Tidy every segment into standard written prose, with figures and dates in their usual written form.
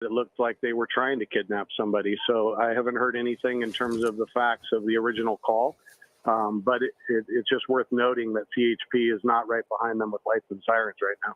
it looked like they were trying to kidnap somebody. So I haven't heard anything in terms of the facts of the original call. But it's just worth noting that CHP is not right behind them with lights and sirens right now.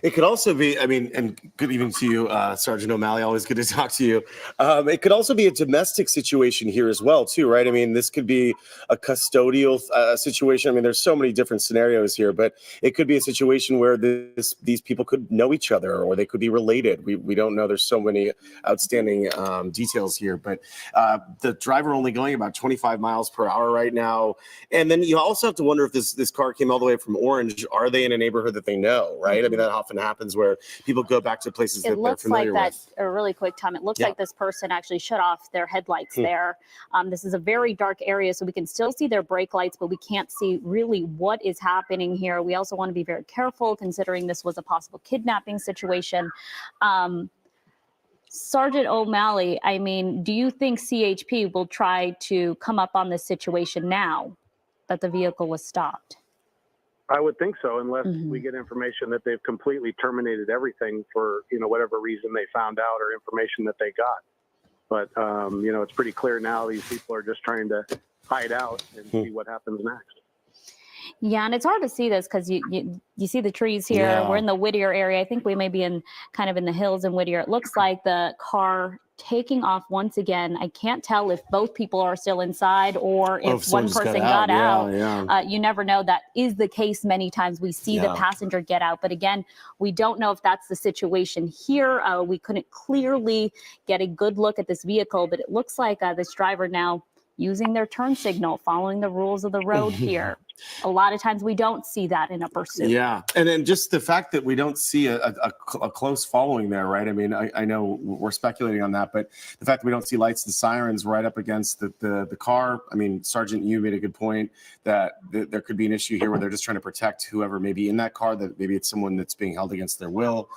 It could also be, I mean, and good evening to you, Sergeant O'Malley. Always good to talk to you. It could also be a domestic situation here as well, too, right? I mean, this could be a custodial situation. I mean, there's so many different scenarios here, but it could be a situation where these people could know each other or they could be related. We don't know. There's so many outstanding details here, but the driver only going about 25 miles per hour right now. And then you also have to wonder if this car came all the way from Orange. Are they in a neighborhood that they know, right? I mean, that often happens where people go back to places that they're familiar with. It looks like that, a really quick time, it looks like this person actually shut off their headlights there. This is a very dark area, so we can still see their brake lights, but we can't see really what is happening here. We also want to be very careful considering this was a possible kidnapping situation. Sergeant O'Malley, I mean, do you think CHP will try to come up on this situation now that the vehicle was stopped? I would think so, unless we get information that they've completely terminated everything for, whatever reason they found out or information that they got. But, it's pretty clear now these people are just trying to hide out and see what happens next. Yeah, and it's hard to see this because you see the trees here. Yeah. We're in the Whittier area. I think we may be in the hills in Whittier. It looks like the car taking off once again. I can't tell if both people are still inside or if one person got out. Yeah. You never know. That is the case many times. We see the passenger get out. But again, we don't know if that's the situation here. We couldn't clearly get a good look at this vehicle, but it looks like this driver now using their turn signal, following the rules of the road here. A lot of times we don't see that in a pursuit. Yeah, and then just the fact that we don't see a close following there, right? I mean, I know we're speculating on that, but the fact that we don't see lights and sirens right up against the car, I mean, Sergeant, you made a good point that there could be an issue here where they're just trying to protect whoever may be in that car, that maybe it's someone that's being held against their will.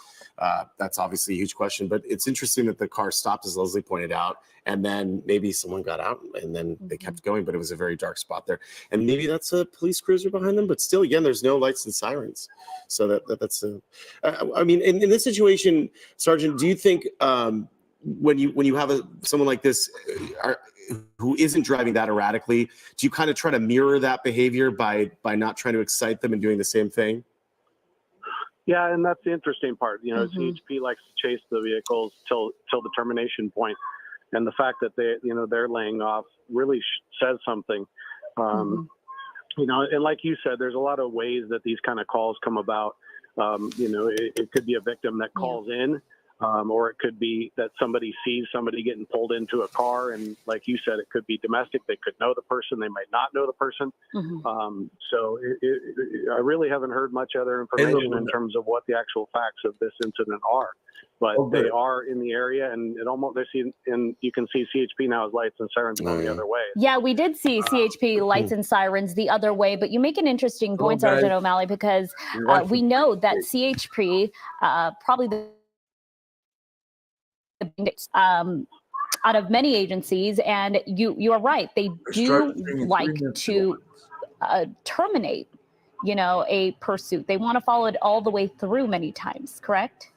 That's obviously a huge question, but it's interesting that the car stopped, as Leslie pointed out, and then maybe someone got out and then they kept going, but it was a very dark spot there. And maybe that's a police cruiser behind them, but still, again, there's no lights and sirens. So that's I mean, in this situation, Sergeant, do you think when you have someone like this who isn't driving that erratically, do you kind of try to mirror that behavior by not trying to excite them and doing the same thing? Yeah, and that's the interesting part. CHP likes to chase the vehicles till the termination point, and the fact that they're laying off really says something. And like you said, there's a lot of ways that these kind of calls come about. It could be a victim that calls in, or it could be that somebody sees somebody getting pulled into a car, and like you said, it could be domestic. They could know the person, they might not know the person. So I really haven't heard much other information in terms of what the actual facts of this incident are. But they are in the area, and you can see CHP now as lights and sirens going the other way. Yeah, we did see CHP lights and sirens the other way, but you make an interesting point, Sergeant O'Malley, because we know that CHP probably out of many agencies, and you are right, they do like to terminate a pursuit. They want to follow it all the way through many times, correct?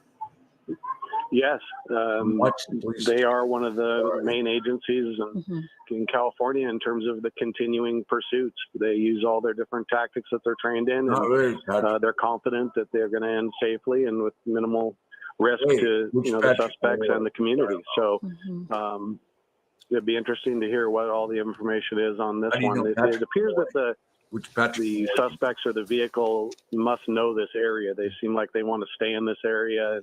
Yes, they are one of the main agencies in California in terms of the continuing pursuits. They use all their different tactics that they're trained in, and they're confident that they're going to end safely and with minimal risk to the suspects and the community. So it'd be interesting to hear what all the information is on this one. It appears that the suspects or the vehicle must know this area. They seem like they want to stay in this area.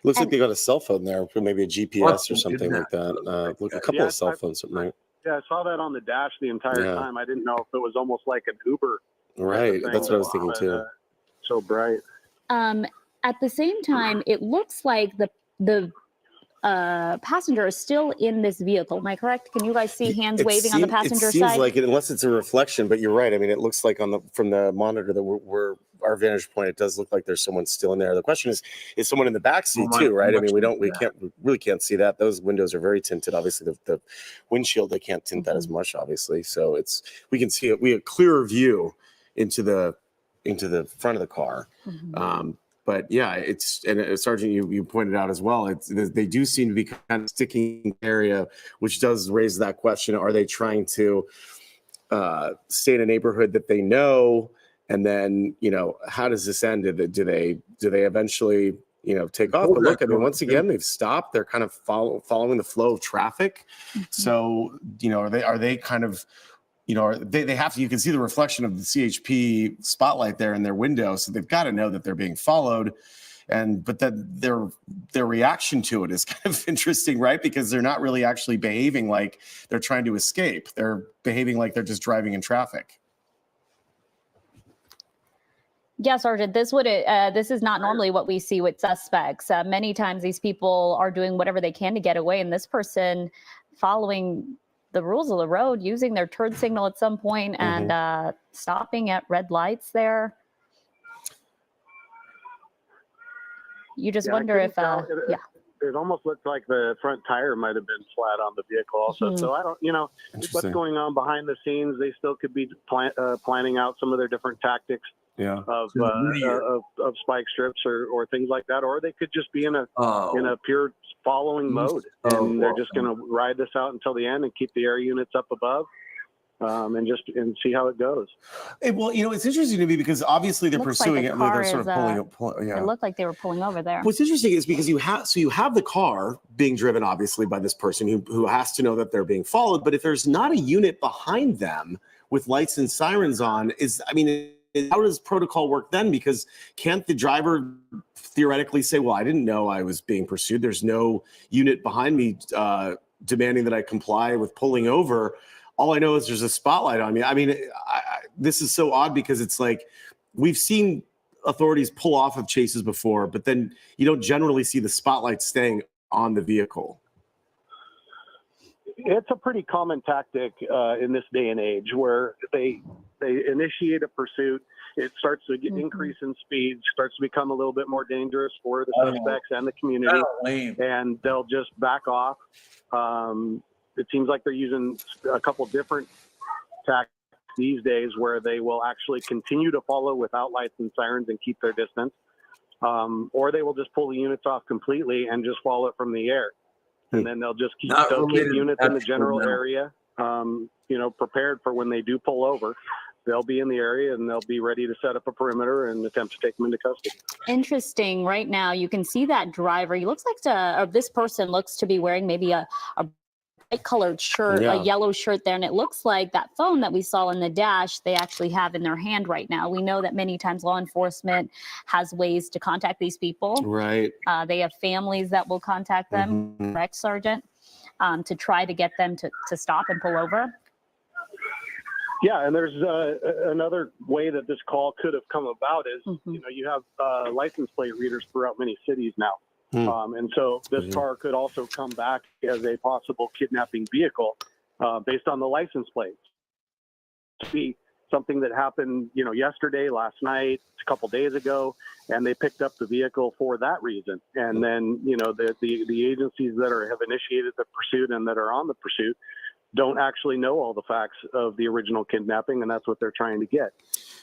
Looks like they got a cell phone there, maybe a GPS or something like that. Look, a couple of cell phones. Yeah, I saw that on the dash the entire time. I didn't know if it was almost like an Uber. Right, that's what I was thinking too. So bright. At the same time, it looks like the passenger is still in this vehicle. Am I correct? Can you guys see hands waving on the passenger side? It seems like it, unless it's a reflection, but you're right. I mean, it looks like from the monitor that we're our vantage point, it does look like there's someone still in there. The question is someone in the back seat too, right? I mean, we really can't see that. Those windows are very tinted. Obviously, the windshield, they can't tint that as much, obviously. So we can see it. We have a clearer view into the front of the car. But yeah, Sergeant, you pointed out as well, they do seem to be kind of sticking area, which does raise that question. Are they trying to stay in a neighborhood that they know? And then, how does this end? Do they eventually, take off? But look, I mean, once again, they've stopped. They're kind of following the flow of traffic. Mm-hmm. So, are they kind of, they have to, you can see the reflection of the CHP spotlight there in their window. So they've got to know that they're being followed. But then their reaction to it is kind of interesting, right? Because they're not really actually behaving like they're trying to escape. They're behaving like they're just driving in traffic. Yeah, Sergeant, this is not normally what we see with suspects. Many times these people are doing whatever they can to get away, and this person following the rules of the road, using their turn signal at some point and stopping at red lights there. You just wonder if, It almost looked like the front tire might have been flat on the vehicle also. So I don't, what's going on behind the scenes. They still could be planning out some of their different tactics of spike strips or things like that. Or they could just be in a pure following mode, and they're just going to ride this out until the end and keep the air units up above. And see how it goes. Well, it's interesting to me because obviously they're pursuing it. They're sort of pulling. It looked like they were pulling over there. What's interesting is because you have the car being driven obviously by this person who has to know that they're being followed. But if there's not a unit behind them with lights and sirens on, how does protocol work then? Because can't the driver theoretically say, "Well, I didn't know I was being pursued. There's no unit behind me demanding that I comply with pulling over. All I know is there's a spotlight on me." I mean, this is so odd because it's like we've seen authorities pull off of chases before, but then you don't generally see the spotlight staying on the vehicle. It's a pretty common tactic in this day and age where they initiate a pursuit. It starts to get increase in speed, starts to become a little bit more dangerous for the suspects and the community, and they'll just back off. It seems like they're using a couple different tactics these days where they will actually continue to follow without lights and sirens and keep their distance. Or they will just pull the units off completely and just follow it from the air. And then they'll just keep units in the general area, prepared for when they do pull over. They'll be in the area and they'll be ready to set up a perimeter and attempt to take them into custody. Interesting. Right now, you can see that driver. He looks like this person looks to be wearing maybe a bright colored shirt, a yellow shirt there. And it looks like that phone that we saw in the dash, they actually have in their hand right now. We know that many times law enforcement has ways to contact these people. Right. They have families that will contact them, correct, Sergeant, to try to get them to stop and pull over. Yeah, and there's another way that this call could have come about is, you have license plate readers throughout many cities now. And so this car could also come back as a possible kidnapping vehicle based on the license plates. See something that happened, yesterday, last night, a couple days ago, and they picked up the vehicle for that reason. And then, the agencies that have initiated the pursuit and that are on the pursuit don't actually know all the facts of the original kidnapping, and that's what they're trying to get.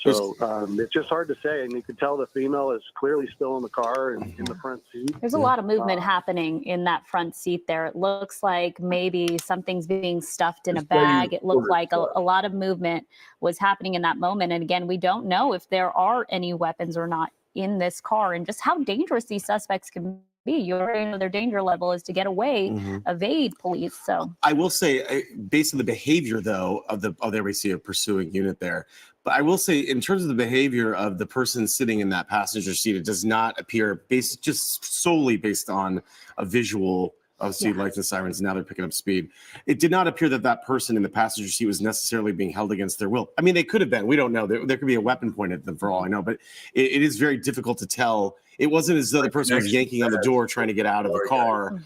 So it's just hard to say, and you can tell the female is clearly still in the car and in the front seat. There's a lot of movement happening in that front seat there. It looks like maybe something's being stuffed in a bag. It looked like a lot of movement was happening in that moment. And again, we don't know if there are any weapons or not in this car and just how dangerous these suspects can be. You already know their danger level is to get away, evade police. So I will say, based on the behavior though of the RAC pursuing unit there, but I will say in terms of the behavior of the person sitting in that passenger seat, it does not appear just solely based on a visual of lights and sirens. Now they're picking up speed. It did not appear that person in the passenger seat was necessarily being held against their will. I mean, they could have been. We don't know. There could be a weapon pointed at them for all I know, but it is very difficult to tell. It wasn't as though the person was yanking on the door trying to get out of the car.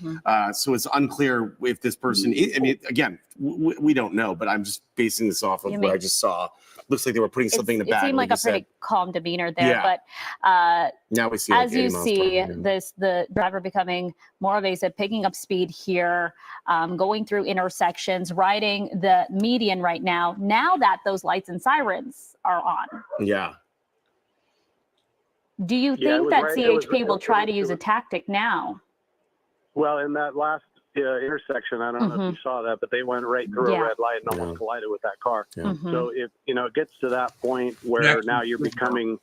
So it's unclear if this person, again, we don't know, but I'm just basing this off of what I just saw. Looks like they were putting something in the bag. It seemed like a pretty calm demeanor there, but now we see, as you see the driver becoming more evasive, picking up speed here, going through intersections, riding the median right now that those lights and sirens are on. Yeah. Do you Yeah, it think was that right- it was- CHP will it try was- to use it a was- tactic now? Well, in that last intersection, I don't know if you saw that, but they went right through Yeah. a red light and almost Yeah. collided with that car. Yeah. So if it gets to that point where now you're becoming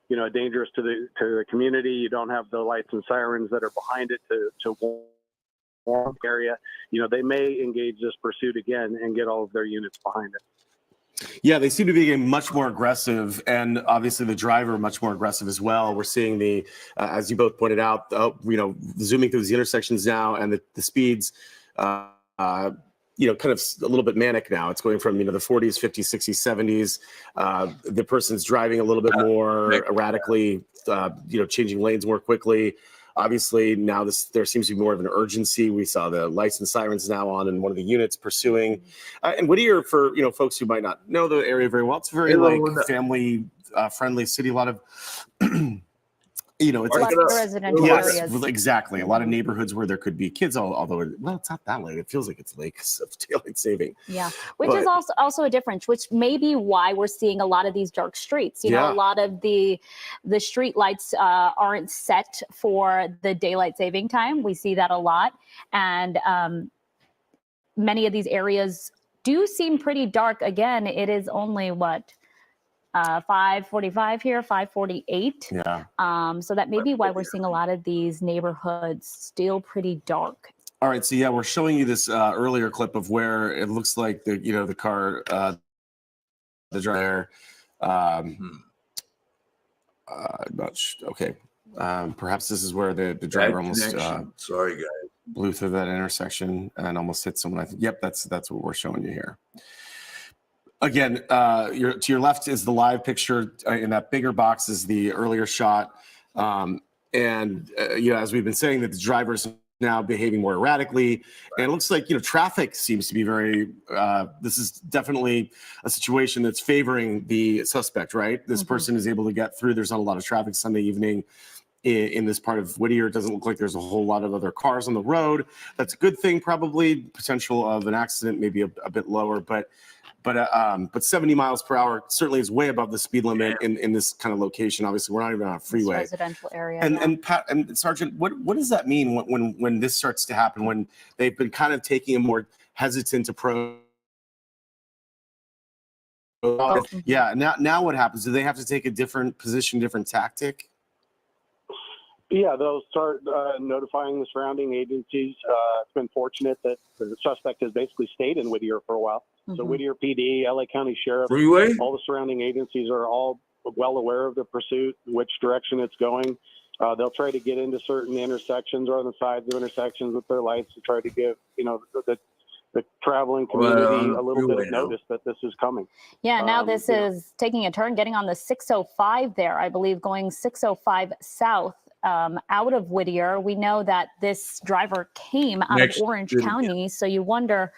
dangerous to the community, you don't have the lights and sirens that are behind it to warn the area, they may engage this pursuit again and get all of their units behind it. Yeah, they seem to be getting much more aggressive, and obviously the driver much more aggressive as well. We're seeing as you both pointed out, zooming through these intersections now, and the speeds, kind of a little bit manic now. It's going from the 40s, 50s, 60s, 70s. The person's driving a little bit more erratically, changing lanes more quickly. Obviously, now there seems to be more of an urgency. We saw the lights and sirens now on in one of the units pursuing. And Whittier, for folks who might not know the area very well, it's a very family friendly city. A lot of it's Like like residential yes, areas. exactly. A lot of neighborhoods where there could be kids, although it's not that late. It feels like it's late because of daylight saving. Yeah, which is also a difference, which may be why we're seeing a lot of these dark streets. A lot of the street lights aren't set for the daylight saving time. We see that a lot, and many of these areas do seem pretty dark. Again, it is only 5:45 here, 5:48. Yeah. So that may be why we're seeing a lot of these neighborhoods still pretty dark. All right. So yeah, we're showing you this earlier clip of where it looks like the car, the driver. Okay. Perhaps this is where the driver almost sorry guys, blew through that intersection and almost hit someone. I think. Yep. That's what we're showing you here. Again, to your left is the live picture. In that bigger box is the earlier shot. As we've been saying, that the driver's now behaving more erratically. And it looks like, traffic seems to be very, this is definitely a situation that's favoring the suspect, right? This person is able to get through. There's not a lot of traffic Sunday evening in this part of Whittier. It doesn't look like there's a whole lot of other cars on the road. That's a good thing, probably. Potential of an accident maybe a bit lower, but 70 miles per hour certainly is way above the speed limit in this kind of location. Obviously, we're not even on a freeway. It's residential area. And Pat and Sergeant, what does that mean when this starts to happen? When they've been kind of taking a more hesitant approach? Yeah. Now what happens? Do they have to take a different position, different tactic? Yeah, they'll start notifying the surrounding agencies. It's been fortunate that the suspect has basically stayed in Whittier for a while. So Whittier PD, LA County Sheriff, all the surrounding agencies are all well aware of the pursuit, which direction it's going. They'll try to get into certain intersections or on the sides of intersections with their lights to try to give, the traveling community a little bit of notice that this is coming. Yeah, now this is taking a turn, getting on the 605 there, I believe, going 605 south. Out of Whittier. We know that this driver came out of Orange County, so you wonder,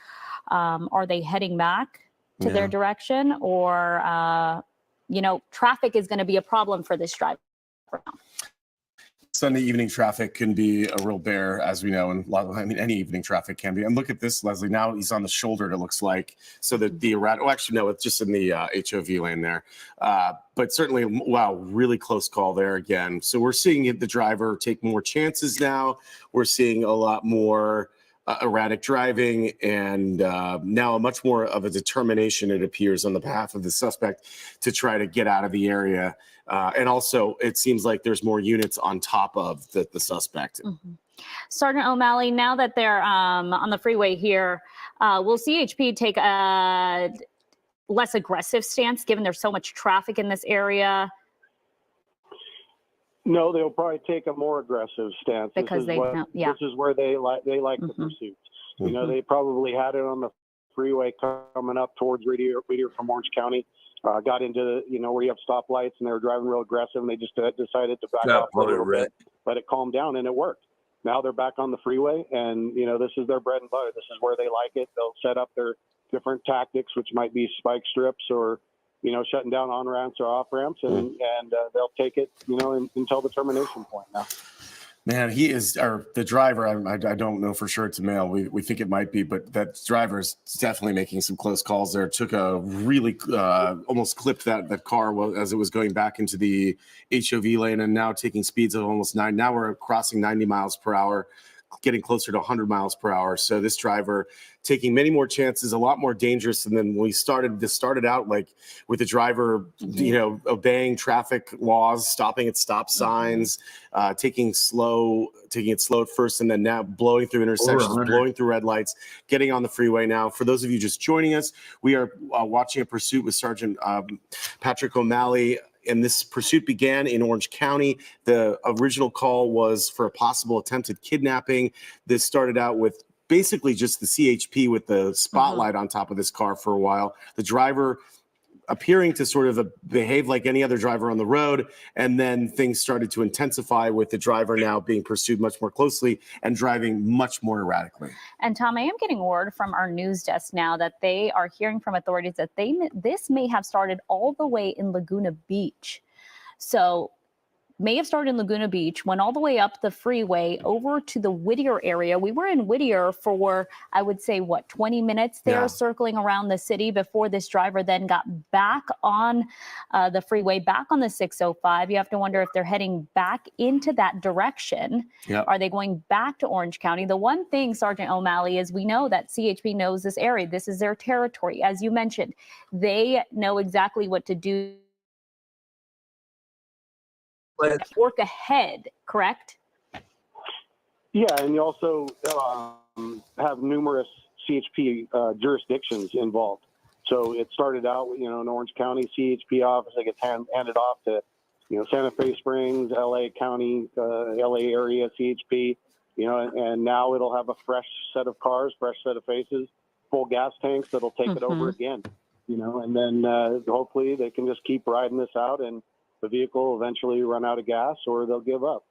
are they heading back to their direction, or traffic is going to be a problem for this driver now. Sunday evening traffic can be a real bear, as we know, and any evening traffic can be. And look at this, Leslie. Now he's on the shoulder, it looks like. So that the erratic, actually, no, it's just in the HOV lane there. But certainly, wow, really close call there again. So we're seeing the driver take more chances now. We're seeing a lot more erratic driving, and now much more of a determination, it appears, on the behalf of the suspect to try to get out of the area. And also, it seems like there's more units on top of the suspect. Sergeant O'Malley, now that they're on the freeway here, will CHP take a less aggressive stance, given there's so much traffic in this area? No, they'll probably take a more aggressive stance. Because this is where they like the pursuits. They probably had it on the freeway coming up towards Whittier from Orange County. Got into where you have stoplights, and they were driving real aggressive, and they just decided to back off a little bit, let it calm down, and it worked. Now they're back on the freeway, and this is their bread and butter. This is where they like it. They'll set up their different tactics, which might be spike strips or shutting down on ramps or off ramps, and they'll take it until the termination point now. Man, he is, or the driver, I don't know for sure it's a male. We think it might be, but that driver is definitely making some close calls there. Took a really, almost clipped that car as it was going back into the HOV lane, and now taking speeds of almost 9. Now we're crossing 90 miles per hour, getting closer to 100 miles per hour. So this driver taking many more chances, a lot more dangerous than when we started. This started out like with the driver, obeying traffic laws, stopping at stop signs, taking it slow at first, and then now blowing through intersections, blowing through red lights, getting on the freeway now. For those of you just joining us, we are watching a pursuit with Sergeant Patrick O'Malley. And this pursuit began in Orange County. The original call was for a possible attempted kidnapping. This started out with basically just the CHP with the spotlight on top of this car for a while. The driver appearing to sort of behave like any other driver on the road. And then things started to intensify with the driver now being pursued much more closely and driving much more erratically. And Tom, I am getting word from our news desk now that they are hearing from authorities that this may have started all the way in Laguna Beach. So may have started in Laguna Beach, went all the way up the freeway over to the Whittier area. We were in Whittier for, I would say, 20 minutes there, circling around the city before this driver then got back on the freeway, back on the 605. You have to wonder if they're heading back into that direction. Yep. Are they going back to Orange County? The one thing, Sergeant O'Malley, is we know that CHP knows this area. This is their territory. As you mentioned, they know exactly what to do. Work ahead, correct? Yeah, and you also have numerous CHP jurisdictions involved. So it started out, in Orange County CHP office. It gets handed off to, Santa Fe Springs, LA County, LA area CHP. And now it'll have a fresh set of cars, fresh set of faces, full gas tanks that'll take it over again. And then hopefully they can just keep riding this out, and the vehicle will eventually run out of gas, or they'll give up.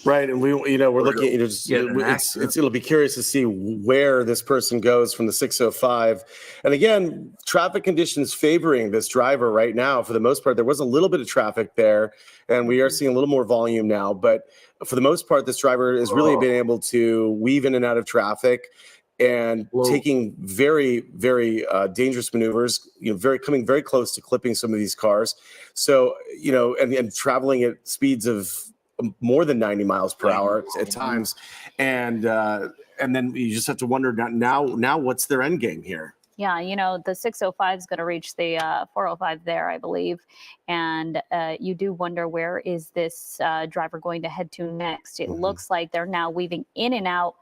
Right, and we're looking. It'll be curious to see where this person goes from the 605. And again, traffic conditions favoring this driver right now. For the most part, there was a little bit of traffic there, and we are seeing a little more volume now. But for the most part, this driver has really been able to weave in and out of traffic and taking very, very dangerous maneuvers, coming very close to clipping some of these cars. So, and traveling at speeds of more than 90 miles per hour at times. And then you just have to wonder now what's their end game here? Yeah, the 605 is going to reach the 405 there, I believe. And you do wonder, where is this driver going to head to next? It looks like they're now weaving in and out.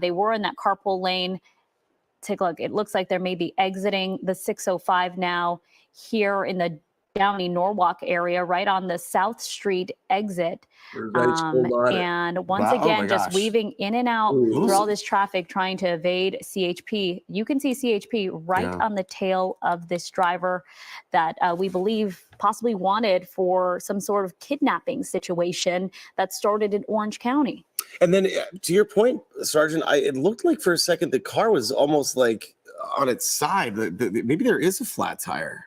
They were in that carpool lane. Take a look. It looks like they're maybe exiting the 605 now here in the Downey Norwalk area, right on the South Street exit. And once again, just weaving in and out through all this traffic, trying to evade CHP. You can see CHP right on the tail of this driver that we believe possibly wanted for some sort of kidnapping situation that started in Orange County. And then to your point, Sergeant, it looked like for a second the car was almost like on its side. Maybe there is a flat tire.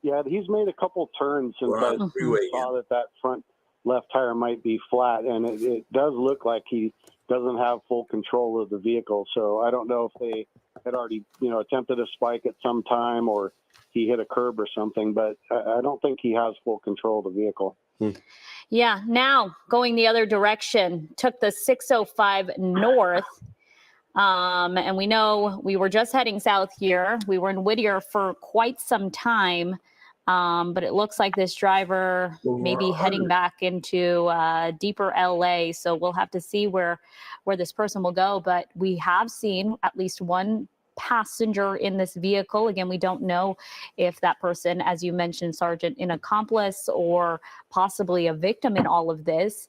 Yeah, he's made a couple turns since I saw that front left tire might be flat, and it does look like he doesn't have full control of the vehicle. So I don't know if they had already, attempted a spike at some time, or he hit a curb or something, but I don't think he has full control of the vehicle. Yeah, now going the other direction, took the 605 north. And we know we were just heading south here. We were in Whittier for quite some time. But it looks like this driver may be heading back into deeper LA. So we'll have to see where this person will go. But we have seen at least one passenger in this vehicle. Again, we don't know if that person, as you mentioned, Sergeant, an accomplice or possibly a victim in all of this.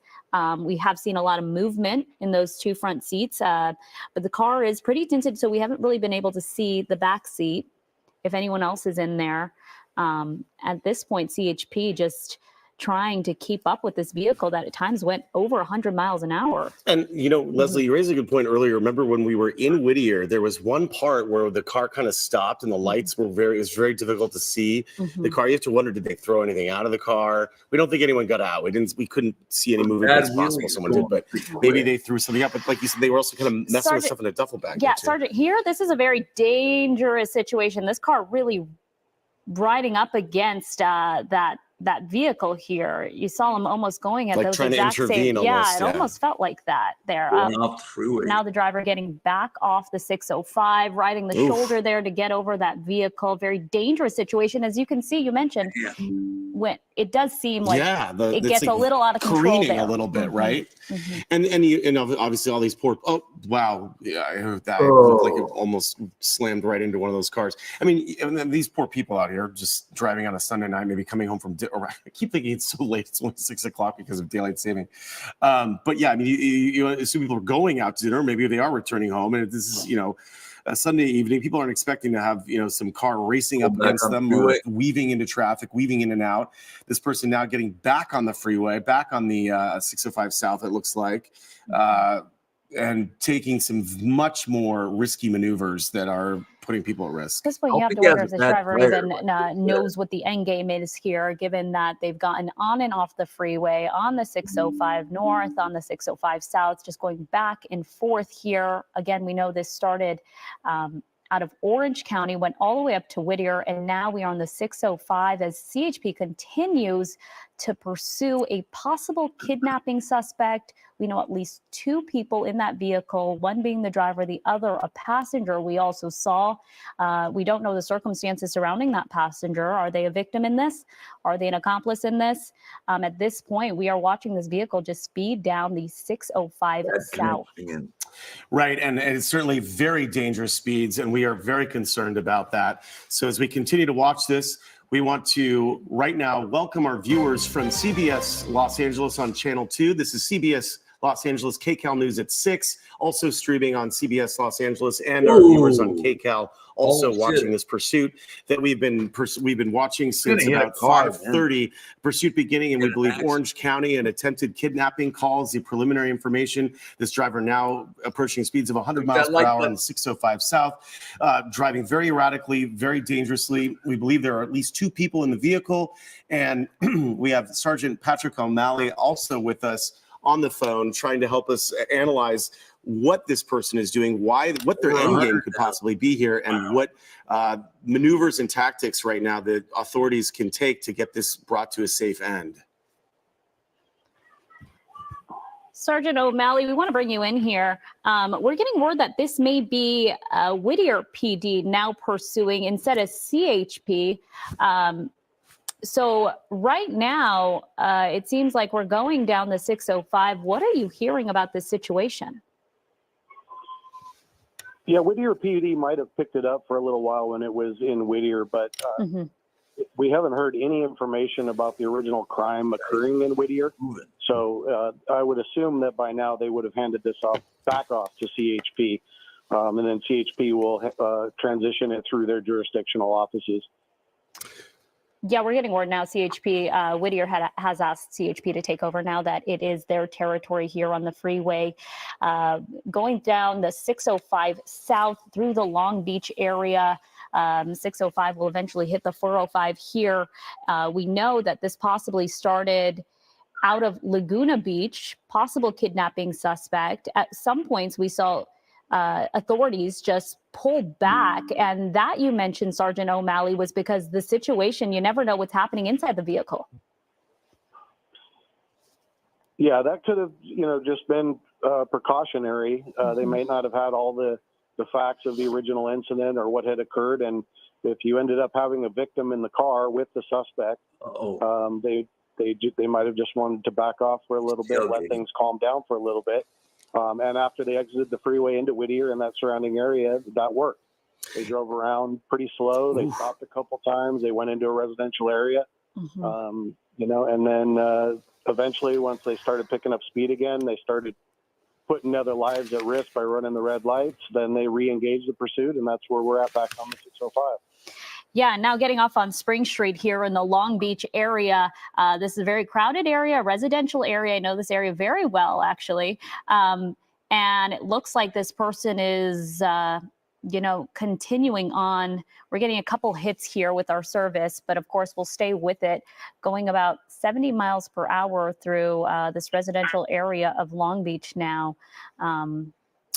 We have seen a lot of movement in those two front seats, but the car is pretty tinted, so we haven't really been able to see the back seat, if anyone else is in there. At this point, CHP just trying to keep up with this vehicle that at times went over 100 miles an hour. And, Leslie, you raised a good point earlier. Remember when we were in Whittier, there was one part where the car kind of stopped and the lights were it was very difficult to see the car. You have to wonder, did they throw anything out of the car? We don't think anyone got out. We couldn't see any movement as possible. Someone did, but maybe they threw something up. But like you said, they were also kind of messing with stuff in a duffel bag. Yeah, Sergeant, here, this is a very dangerous situation. This car really riding up against that vehicle here. You saw him almost going at like those trying exact to intervene. same. Yeah, it almost felt like that there. Off the freeway. Now the driver getting back off the 605, riding the shoulder there to get over that vehicle. Very dangerous situation, as you can see. You mentioned when it does seem like it gets a little out of control there. A little bit, right? And obviously all these poor. Oh wow, yeah, I heard that. It looked like it almost slammed right into one of those cars. I mean, and these poor people out here just driving on a Sunday night, maybe coming home from. I keep thinking it's so late. It's only 6 o'clock because of daylight saving. But yeah, I mean, you assume people are going out to dinner. Maybe they are returning home, and this is a Sunday evening. People aren't expecting to have some car racing up against them or weaving into traffic, weaving in and out. This person now getting back on the freeway, back on the 605 South. It looks like. And taking some much more risky maneuvers that are putting people at risk. At this point, you have to wonder if the driver even knows what the end game is here, given that they've gotten on and off the freeway, on the 605 North, on the 605 South, just going back and forth here. Again, we know this started out of Orange County, went all the way up to Whittier, and now we are on the 605 as CHP continues to pursue a possible kidnapping suspect. We know at least 2 people in that vehicle, one being the driver, the other a passenger we also saw. We don't know the circumstances surrounding that passenger. Are they a victim in this? Are they an accomplice in this? At this point, we are watching this vehicle just speed down the 605 South. Right, and it's certainly very dangerous speeds, and we are very concerned about that. So as we continue to watch this, we want to right now welcome our viewers from CBS Los Angeles on Channel 2. This is CBS Los Angeles KCAL News at 6, also streaming on CBS Los Angeles, and our viewers on KCAL also watching this pursuit that we've been watching since about 5:30. Pursuit beginning in, we believe, Orange County. An attempted kidnapping calls the preliminary information. This driver now approaching speeds of 100 miles per hour on the 605 South, driving very erratically, very dangerously. We believe there are at least 2 people in the vehicle, and we have Sergeant Patrick O'Malley also with us on the phone, trying to help us analyze what this person is doing, what their end game could possibly be here, and what maneuvers and tactics right now that authorities can take to get this brought to a safe end. Sergeant O'Malley, we want to bring you in here. We're getting word that this may be Whittier PD now pursuing instead of CHP. So right now, it seems like we're going down the 605. What are you hearing about this situation? Yeah, Whittier PD might have picked it up for a little while when it was in Whittier, but we haven't heard any information about the original crime occurring in Whittier. So I would assume that by now they would have handed this back off to CHP, and then CHP will transition it through their jurisdictional offices. Yeah, we're getting word now. CHP, Whittier has asked CHP to take over now that it is their territory here on the freeway. Going down the 605 South through the Long Beach area. 605 will eventually hit the 405 here. We know that this possibly started out of Laguna Beach, possible kidnapping suspect. At some points, we saw authorities just pull back. And that you mentioned, Sergeant O'Malley, was because the situation, you never know what's happening inside the vehicle. Yeah, that could have, just been precautionary. They may not have had all the facts of the original incident or what had occurred. And if you ended up having a victim in the car with the suspect, they might have just wanted to back off for a little bit, let things calm down for a little bit. And after they exited the freeway into Whittier and that surrounding area, that worked. They drove around pretty slow. They stopped a couple times. They went into a residential area, and then eventually, once they started picking up speed again, they started putting other lives at risk by running the red lights. Then they re-engaged the pursuit, and that's where we're at back on the 605. Yeah, now getting off on Spring Street here in the Long Beach area. This is a very crowded area, residential area. I know this area very well, actually. And it looks like this person is, continuing on. We're getting a couple hits here with our service, but of course we'll stay with it, going about 70 miles per hour through this residential area of Long Beach now.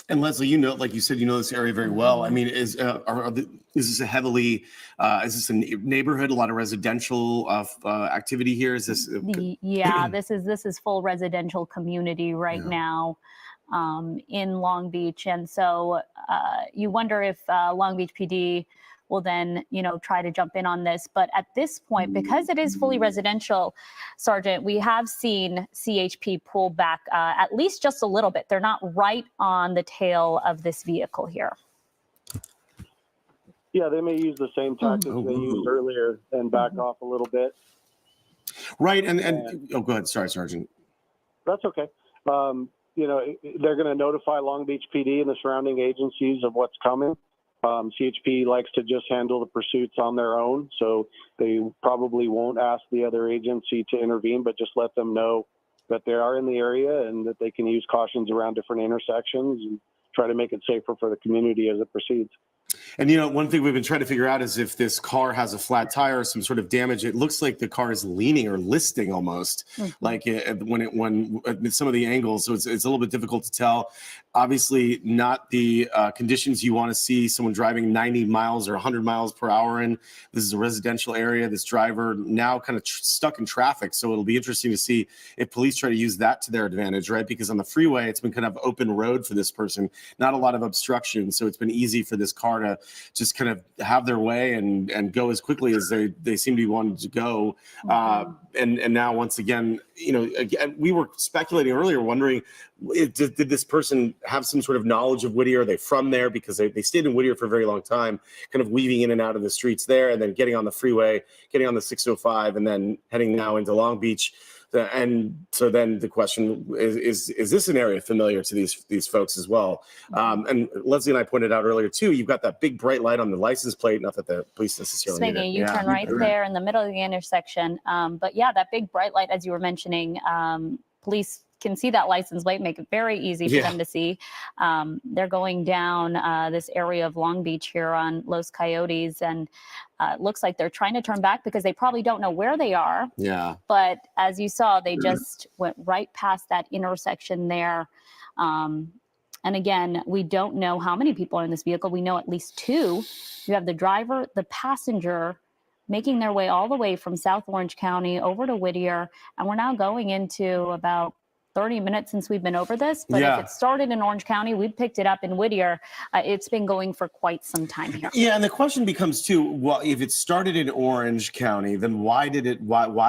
And Leslie, like you said, this area very well. I mean, is this a heavily, is this a neighborhood, a lot of residential activity here? Is this? Yeah, this is full residential community right now in Long Beach. And so you wonder if Long Beach PD will then, try to jump in on this. But at this point, because it is fully residential, Sergeant, we have seen CHP pull back at least just a little bit. They're not right on the tail of this vehicle here. Yeah, they may use the same tactics they used earlier and back off a little bit. Right. And go ahead. Sorry, Sergeant. That's okay. They're going to notify Long Beach PD and the surrounding agencies of what's coming. CHP likes to just handle the pursuits on their own, so they probably won't ask the other agency to intervene, but just let them know that they are in the area and that they can use cautions around different intersections and try to make it safer for the community as it proceeds. And, one thing we've been trying to figure out is if this car has a flat tire or some sort of damage. It looks like the car is leaning or listing almost, like when some of the angles. So it's a little bit difficult to tell. Obviously, not the conditions you want to see someone driving 90 miles or 100 miles per hour in. This is a residential area. This driver now kind of stuck in traffic. So it'll be interesting to see if police try to use that to their advantage, right? Because on the freeway, it's been kind of open road for this person, not a lot of obstruction. So it's been easy for this car to just kind of have their way and go as quickly as they seem to be wanting to go. And now, once again, again, we were speculating earlier, wondering, did this person have some sort of knowledge of Whittier? Are they from there? Because they stayed in Whittier for a very long time, kind of weaving in and out of the streets there, and then getting on the freeway, getting on the 605, and then heading now into Long Beach. And so then the question is this an area familiar to these folks as well? And Leslie and I pointed out earlier too, you've got that big bright light on the license plate, not that the police necessarily making a U-turn right there in the middle of the intersection. But yeah, that big bright light, as you were mentioning, police can see that license plate, make it very easy for them to see. They're going down this area of Long Beach here on Los Coyotes, and it looks like they're trying to turn back because they probably don't know where they are. Yeah. But as you saw, they just went right past that intersection there. And again, we don't know how many people are in this vehicle. We know at least two. You have the driver, the passenger, making their way all the way from South Orange County over to Whittier. And we're now going into about 30 minutes since we've been over this, but if it started in Orange County, we picked it up in Whittier. It's been going for quite some time here. Yeah, and the question becomes too, well, if it started in Orange County, then why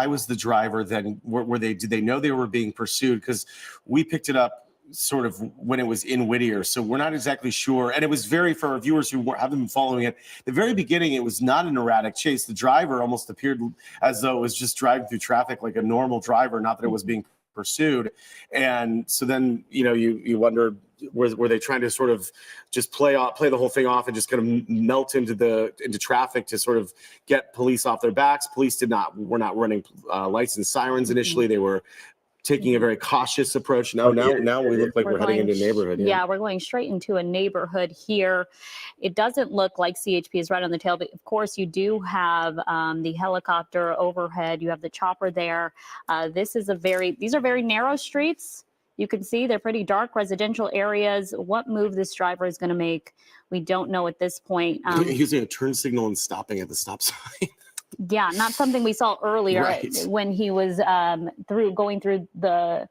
was the driver then, did they know they were being pursued? Because we picked it up sort of when it was in Whittier, so we're not exactly sure. And it was for our viewers who haven't been following it, the very beginning, it was not an erratic chase. The driver almost appeared as though it was just driving through traffic like a normal driver, not that it was being pursued. And so then you wonder, were they trying to sort of just play the whole thing off and just kind of melt into traffic to sort of get police off their backs? Police were not running licensed sirens initially. They were taking a very cautious approach. Now we look like we're heading into a neighborhood. Yeah, we're going straight into a neighborhood here. It doesn't look like CHP is right on the tail, but of course you do have the helicopter overhead. You have the chopper there. These are very narrow streets. You can see they're pretty dark residential areas. What move this driver is going to make, we don't know at this point. Using a turn signal and stopping at the stop sign. Yeah, not something we saw earlier when he was going through the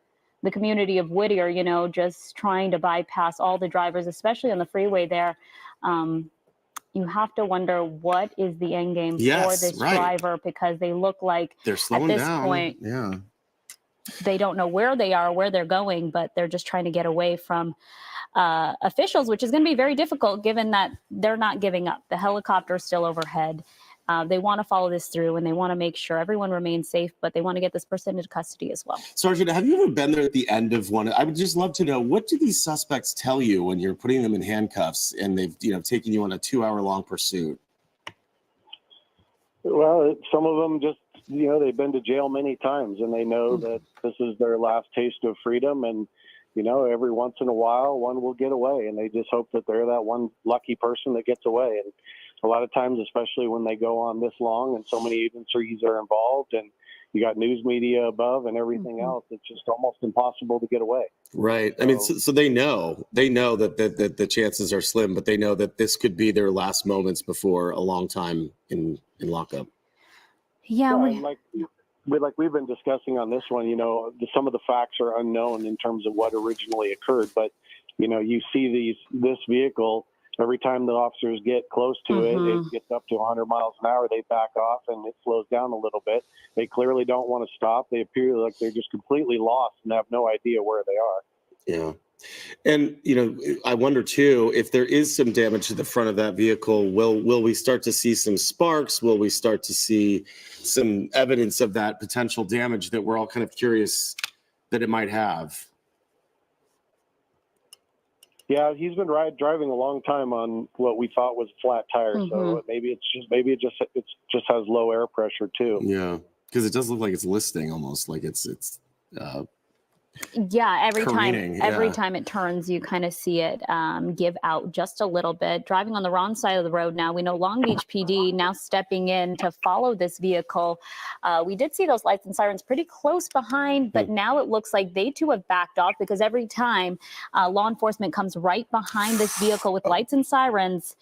community of Whittier, just trying to bypass all the drivers, especially on the freeway there. You have to wonder what is the end game for this driver, because they look like they're slowing at this point. Yeah. They don't know where they are, where they're going, but they're just trying to get away from officials, which is going to be very difficult given that they're not giving up. The helicopter is still overhead. They want to follow this through, and they want to make sure everyone remains safe, but they want to get this person into custody as well. Sergeant, have you ever been there at the end of one? I would just love to know, what do these suspects tell you when you're putting them in handcuffs and they've taken you on a 2-hour-long pursuit? Well, some of them just, they've been to jail many times and they know that this is their last taste of freedom. And, every once in a while, one will get away and they just hope that they're that one lucky person that gets away. And a lot of times, especially when they go on this long and so many agencies are involved and you got news media above and everything else, it's just almost impossible to get away. Right. I mean, so they know that the chances are slim, but they know that this could be their last moments before a long time in lockup. Yeah. Like we've been discussing on this one, some of the facts are unknown in terms of what originally occurred, but you see this vehicle, every time the officers get close to it gets up to 100 miles an hour, they back off and it slows down a little bit. They clearly don't want to stop. They appear like they're just completely lost and have no idea where they are. Yeah. And, I wonder too, if there is some damage to the front of that vehicle, will we start to see some sparks? Will we start to see some evidence of that potential damage that we're all kind of curious that it might have? Yeah, he's been driving a long time on what we thought was flat tires. So maybe it just has low air pressure too. Yeah, because it does look like it's listing almost, like it's every careening, time it turns, you kind of see it give out just a little bit. Driving on the wrong side of the road now. We know Long Beach PD now stepping in to follow this vehicle. We did see those lights and sirens pretty close behind, but now it looks like they too have backed off, because every time law enforcement comes right behind this vehicle with lights and sirens,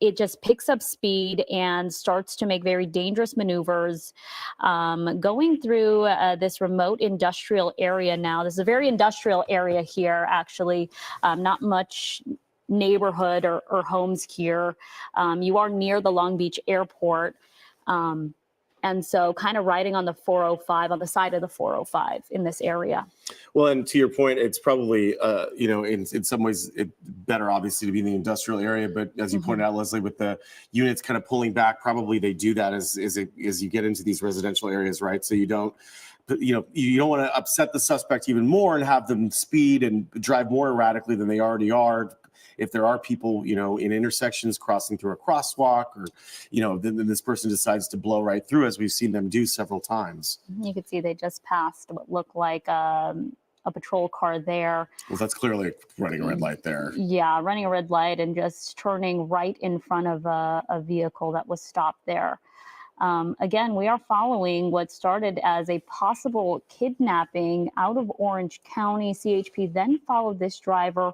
it just picks up speed and starts to make very dangerous maneuvers. Going through this remote industrial area now. This is a very industrial area here, actually. Not much neighborhood or homes here. You are near the Long Beach airport. And so kind of riding on the 405, on the side of the 405 in this area. Well, and to your point, it's probably, in some ways better, obviously, to be in the industrial area. But as you pointed out, Leslie, with the units kind of pulling back, probably they do that as you get into these residential areas, right? So you don't want to upset the suspect even more and have them speed and drive more erratically than they already are. If there are people, in intersections crossing through a crosswalk, or, then this person decides to blow right through, as we've seen them do several times. You can see they just passed what looked like a patrol car there. Well, that's clearly running a red light there. Yeah, running a red light and just turning right in front of a vehicle that was stopped there. Again, we are following what started as a possible kidnapping out of Orange County. CHP then followed this driver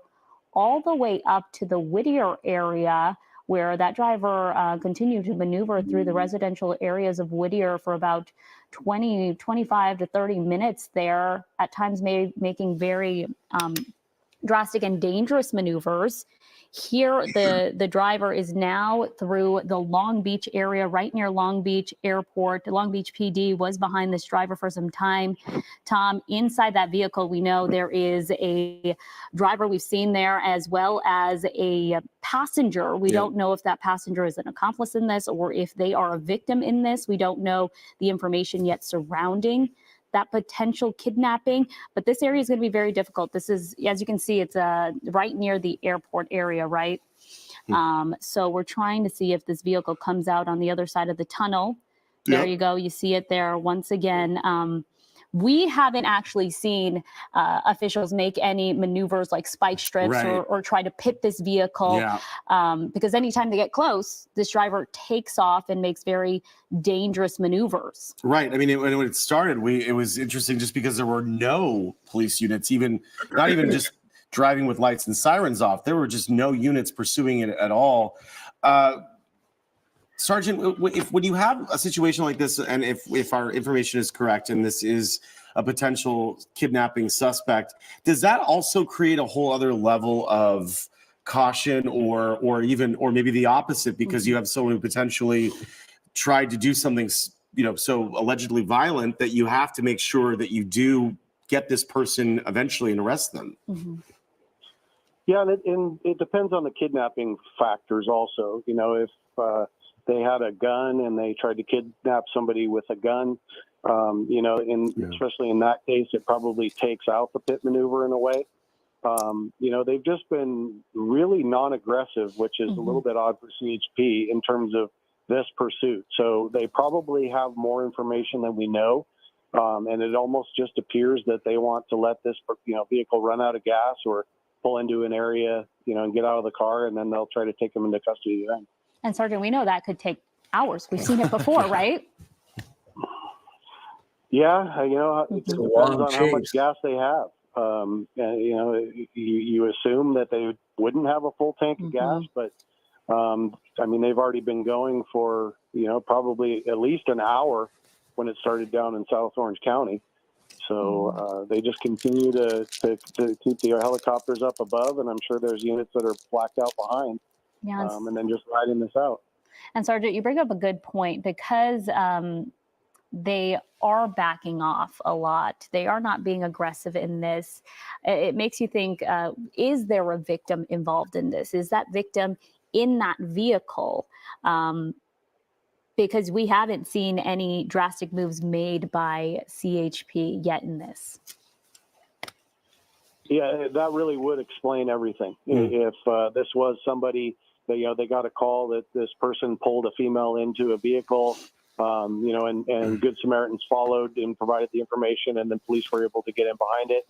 all the way up to the Whittier area, where that driver continued to maneuver through the residential areas of Whittier for about 25 to 30 minutes there, at times making very drastic and dangerous maneuvers. Here, the driver is now through the Long Beach area, right near Long Beach Airport. Long Beach PD was behind this driver for some time. Tom, inside that vehicle, we know there is a driver we've seen there, as well as a passenger. We don't know if that passenger is an accomplice in this or if they are a victim in this. We don't know the information yet surrounding that potential kidnapping, but this area is going to be very difficult. This is, as you can see, it's right near the airport area, right? So we're trying to see if this vehicle comes out on the other side of the tunnel. There you go. You see it there once again. We haven't actually seen officials make any maneuvers like spike strips or try to pit this vehicle, because anytime they get close, this driver takes off and makes very dangerous maneuvers. Right. I mean, when it started, it was interesting just because there were no police units, not even just driving with lights and sirens off. There were just no units pursuing it at all. Sergeant, when you have a situation like this, and if our information is correct, and this is a potential kidnapping suspect, does that also create a whole other level of caution, or maybe the opposite, because you have someone who potentially tried to do something, so allegedly violent, that you have to make sure that you do get this person eventually and arrest them? Yeah, and it depends on the kidnapping factors also. If they had a gun and they tried to kidnap somebody with a gun, especially in that case, it probably takes out the pit maneuver in a way. They've just been really non-aggressive, which is a little bit odd for CHP in terms of this pursuit. So they probably have more information than we know. And it almost just appears that they want to let this, vehicle run out of gas or pull into an area, and get out of the car, and then they'll try to take them into custody then. And Sergeant, we know that could take hours. We've seen it before, right? Yeah, it depends on how much gas they have. And, you assume that they wouldn't have a full tank of gas, but they've already been going for, probably at least an hour when it started down in South Orange County. So they just continue to keep the helicopters up above, and I'm sure there's units that are blacked out behind, and then just riding this out. And Sergeant, you bring up a good point, because they are backing off a lot. They are not being aggressive in this. It makes you think, is there a victim involved in this? Is that victim in that vehicle? Because we haven't seen any drastic moves made by CHP yet in this. Yeah, that really would explain everything. If this was somebody that, they got a call that this person pulled a female into a vehicle, and Good Samaritans followed and provided the information, and then police were able to get in behind it.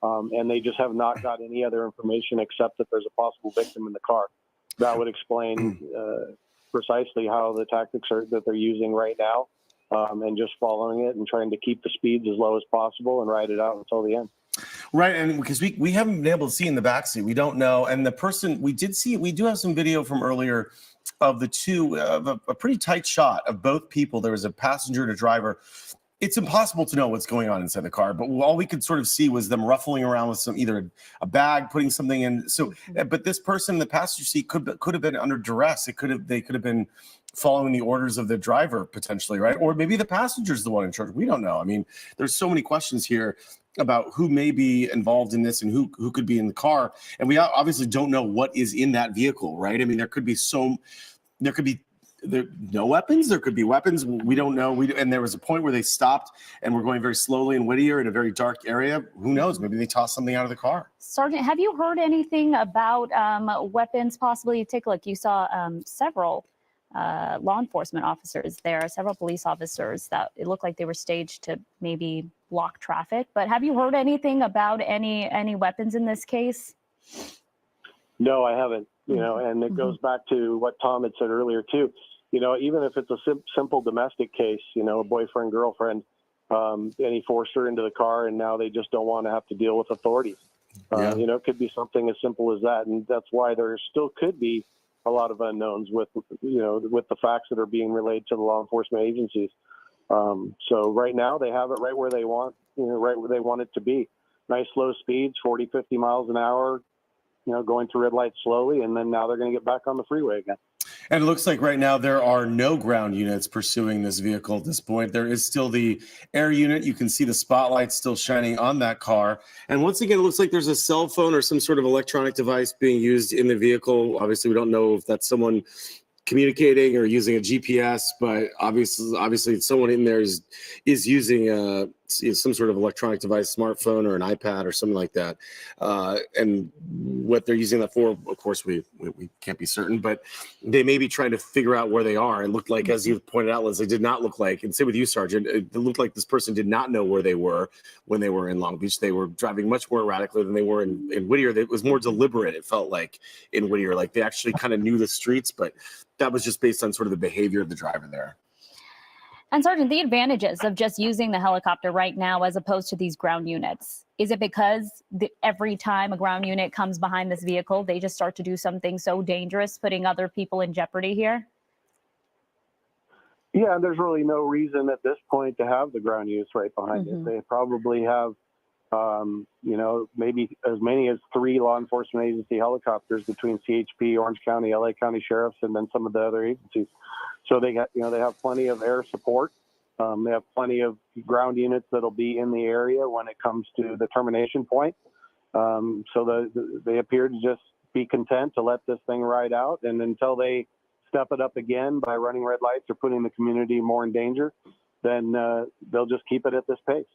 And they just have not got any other information except that there's a possible victim in the car. That would explain precisely how the tactics are that they're using right now, and just following it and trying to keep the speeds as low as possible and ride it out until the end. Right, and because we haven't been able to see in the backseat, we don't know. And the person we did see, we do have some video from earlier of the two, of a pretty tight shot of both people. There was a passenger and a driver. It's impossible to know what's going on inside the car, but all we could sort of see was them ruffling around with either a bag, putting something in. So, but this person in the passenger seat could have been under duress. They could have been following the orders of the driver potentially, right? Or maybe the passenger's the one in charge. We don't know. I mean, there's so many questions here about who may be involved in this and who could be in the car, and we obviously don't know what is in that vehicle, right? I mean, there could be no weapons. There could be weapons. We don't know. And there was a point where they stopped and were going very slowly in Whittier in a very dark area. Who knows? Maybe they tossed something out of the car. Sergeant, have you heard anything about weapons possibly? Take a look. You saw several law enforcement officers there, several police officers that it looked like they were staged to maybe block traffic. But have you heard anything about any weapons in this case? No, I haven't. And it goes back to what Tom had said earlier too. Even if it's a simple domestic case, a boyfriend, girlfriend, and he forced her into the car, and now they just don't want to have to deal with authorities. It could be something as simple as that, and that's why there still could be a lot of unknowns with the facts that are being relayed to the law enforcement agencies. So right now they have it right where they want, right where they want it to be. Nice low speeds, 40, 50 miles an hour, going through red lights slowly, and then now they're going to get back on the freeway again. And it looks like right now there are no ground units pursuing this vehicle at this point. There is still the air unit. You can see the spotlight still shining on that car. And once again, it looks like there's a cell phone or some sort of electronic device being used in the vehicle. Obviously, we don't know if that's someone communicating or using a GPS, but obviously someone in there is using some sort of electronic device, smartphone or an iPad or something like that. And what they're using that for, of course, we can't be certain, but they may be trying to figure out where they are. It looked like, as you pointed out, Liz, it did not look like, and same with you, Sergeant, it looked like this person did not know where they were when they were in Long Beach. They were driving much more erratically than they were in Whittier. It was more deliberate, it felt like, in Whittier. Like they actually kind of knew the streets, but that was just based on sort of the behavior of the driver there. And Sergeant, the advantages of just using the helicopter right now as opposed to these ground units, is it because every time a ground unit comes behind this vehicle, they just start to do something so dangerous, putting other people in jeopardy here? Yeah, there's really no reason at this point to have the ground units right behind it. They probably have, maybe as many as 3 law enforcement agency helicopters between CHP, Orange County, LA County Sheriffs, and then some of the other agencies. So they have plenty of air support. They have plenty of ground units that'll be in the area when it comes to the termination point. So they appear to just be content to let this thing ride out, and until they step it up again by running red lights or putting the community more in danger, then they'll just keep it at this pace.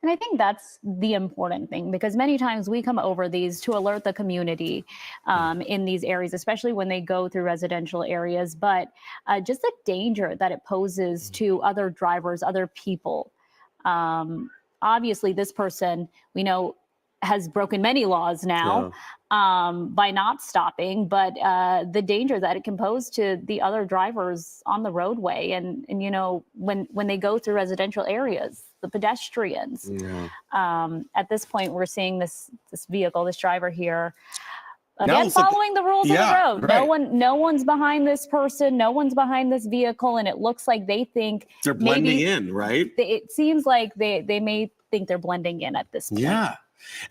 And I think that's the important thing, because many times we come over these to alert the community in these areas, especially when they go through residential areas. But just the danger that it poses to other drivers, other people. Obviously, this person, we know, has broken many laws now by not stopping, but the danger that it can pose to the other drivers on the roadway, and you know, when they go through residential areas, the pedestrians. At this point, we're seeing this vehicle, this driver here, again following the rules of the road. Right. No one's behind this person. No one's behind this vehicle, and it looks like they think they're blending in. Right. It seems like they may think they're blending in at this point. Yeah.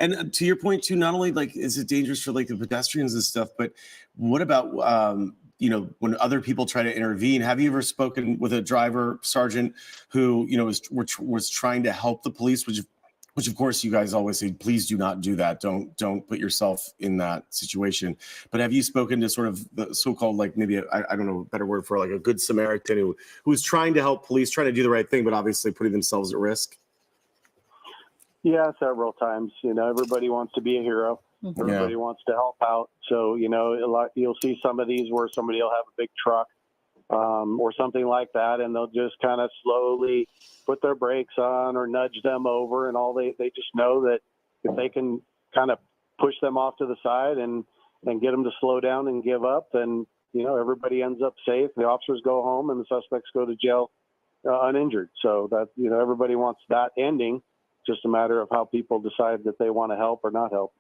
And to your point too, not only like is it dangerous for like the pedestrians and stuff, but what about you know, when other people try to intervene? Have you ever spoken with a driver, sergeant, who, you know, was trying to help the police, which of course you guys always say, please do not do that. Don't put yourself in that situation. But have you spoken to sort of the so-called, like maybe I don't know a better word for, like a good Samaritan who's trying to help police, trying to do the right thing, but obviously putting themselves at risk? Yeah, several times. You know, everybody wants to be a hero. Everybody wants to help out. So, you know, you'll see some of these where somebody will have a big truck or something like that, and they'll just kind of slowly put their brakes on or nudge them over, and they just know that if they can kind of push them off to the side and get them to slow down and give up, then, you know, everybody ends up safe. The officers go home and the suspects go to jail uninjured. So that, you know, everybody wants that ending. Just a matter of how people decide that they want to help or not help.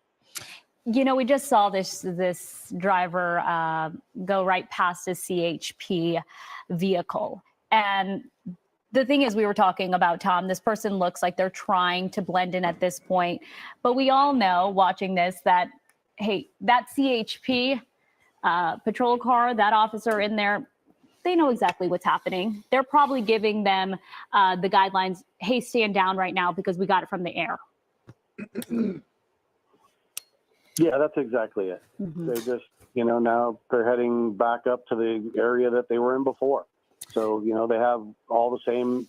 You know, we just saw this driver go right past a CHP vehicle. And the thing is, we were talking about, Tom, this person looks like they're trying to blend in at this point. But we all know, watching this, that, hey, that CHP patrol car, that officer in there, they know exactly what's happening. They're probably giving them the guidelines, hey, stand down right now because we got it from the air. Yeah, that's exactly it. They're just, you know, now they're heading back up to the area that they were in before. So, you know, they have all the same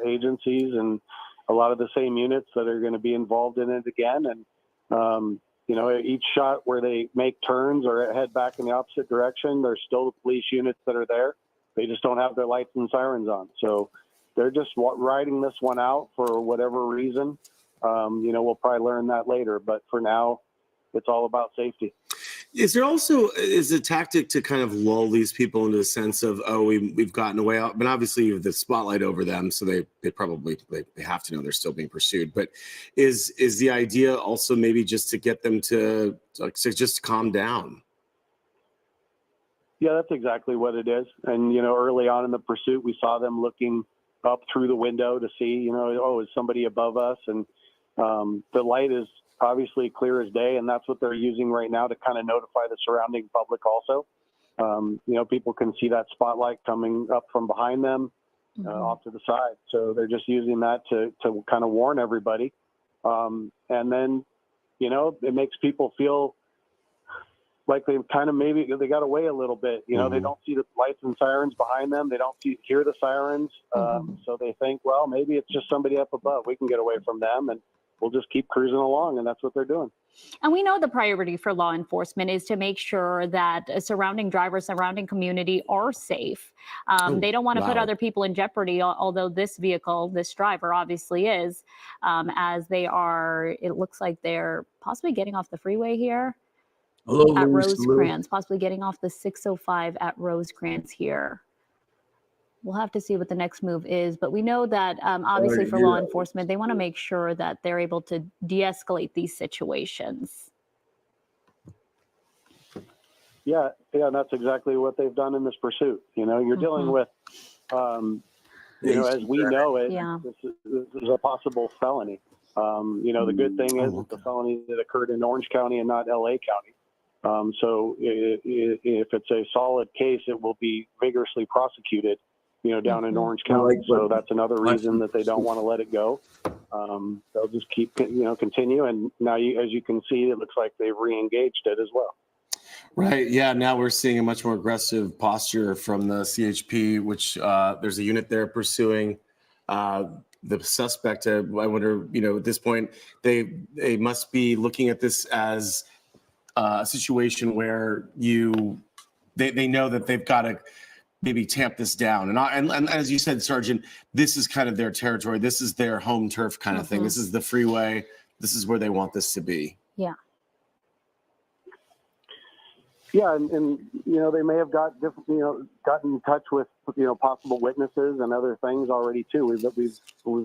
agencies and a lot of the same units that are going to be involved in it again. And, you know, each shot where they make turns or head back in the opposite direction, there's still the police units that are there. They just don't have their lights and sirens on. So they're just riding this one out for whatever reason. You know, we'll probably learn that later. But for now, it's all about safety. Is there also a tactic to kind of lull these people into a sense of, oh, we've gotten away out, but obviously you have the spotlight over them, so they probably have to know they're still being pursued. But is the idea also maybe just to get them to just calm down? Yeah, that's exactly what it is. And, you know, early on in the pursuit, we saw them looking up through the window to see, you know, oh, is somebody above us? And the light is obviously clear as day, and that's what they're using right now to kind of notify the surrounding public also. You know, people can see that spotlight coming up from behind them off to the side. So they're just using that to kind of warn everybody. And then, you know, it makes people feel like they kind of maybe they got away a little bit. You know, they don't see the lights and sirens behind them. They don't hear the sirens. So they think, well, maybe it's just somebody up above. We can get away from them and we'll just keep cruising along. And that's what they're doing. And we know the priority for law enforcement is to make sure that surrounding drivers, surrounding community are safe. They don't want to put other people in jeopardy, although this vehicle, this driver obviously is, as they are, it looks like they're possibly getting off the freeway here. At Rosecrans, possibly getting off the 605 at Rosecrans here. We'll have to see what the next move is, but we know that obviously for law enforcement, they want to make sure that they're able to de-escalate these situations. Yeah, that's exactly what they've done in this pursuit. You know, you're dealing with, you know, as we know it, this is a possible felony. You know, the good thing is it's a felony that occurred in Orange County and not LA County. So if it's a solid case, it will be vigorously prosecuted, you know, down in Orange County. So that's another reason that they don't want to let it go. They'll just keep, you know, continue. And now, as you can see, it looks like they've re-engaged it as well. Right. Yeah. Now we're seeing a much more aggressive posture from the CHP, which there's a unit there pursuing. the suspect, I wonder, at this point, they must be looking at this as a situation where they know that they've got to maybe tamp this down. And as you said, Sergeant, this is kind of their territory. This is their home turf kind of thing. This is the freeway. This is where they want this to be. Yeah. Yeah, and they may have got different, gotten in touch with possible witnesses and other things already too. We've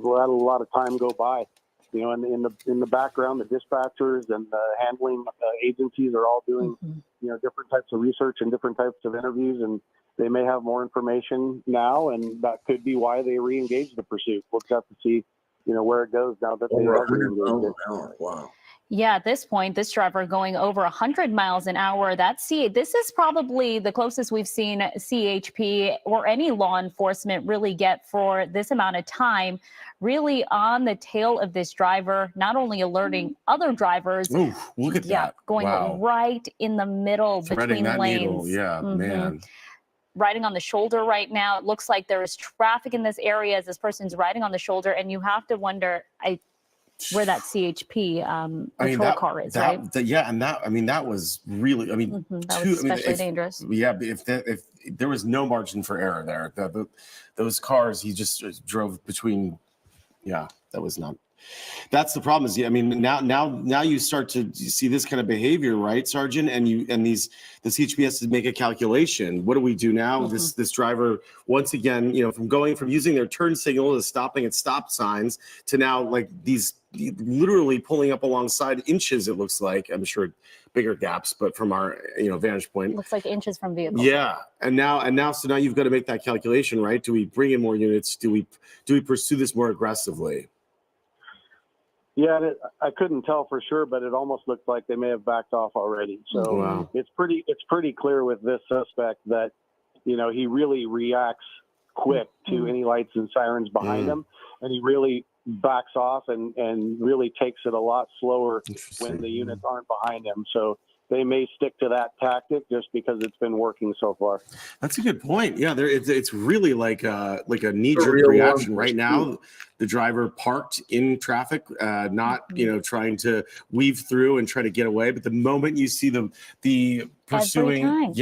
let a lot of time go by. In the background, the dispatchers and the handling agencies are all doing different types of research and different types of interviews, and they may have more information now, and that could be why they re-engage the pursuit. We'll have to see where it goes now that they have re-engaged it. Wow. Yeah, at this point, this driver going over 100 miles an hour. This is probably the closest we've seen CHP or any law enforcement really get for this amount of time, really on the tail of this driver, not only alerting other drivers. Ooh, look at that. Going right in the middle Threading between that lanes. needle. Yeah, man. Riding on the shoulder right now. It looks like there is traffic in this area as this person's riding on the shoulder, and you have to wonder, where that CHP patrol car is, right? That was really, that was especially dangerous. Yeah, if there was no margin for error there, those cars he just drove between. Yeah, that was not. That's the problem. Now you start to see this kind of behavior, right, Sergeant? And the CHP has to make a calculation. What do we do now? This driver, once again, from using their turn signal to stopping at stop signs to now like these literally pulling up alongside inches. It looks like, I'm sure bigger gaps, but from our vantage point, it looks like inches from vehicles. Yeah, and now you've got to make that calculation, right? Do we bring in more units? Do we pursue this more aggressively? Yeah, I couldn't tell for sure, but it almost looked like they may have backed off already. So it's pretty clear with this suspect that, he really reacts quick to any lights and sirens behind him, and he really backs off and really takes it a lot slower when the units aren't behind him. So they may stick to that tactic just because it's been working so far. That's a good point. Yeah, it's really like a knee-jerk reaction right now. The driver parked in traffic, not trying to weave through and try to get away. But the moment you see the pursuing,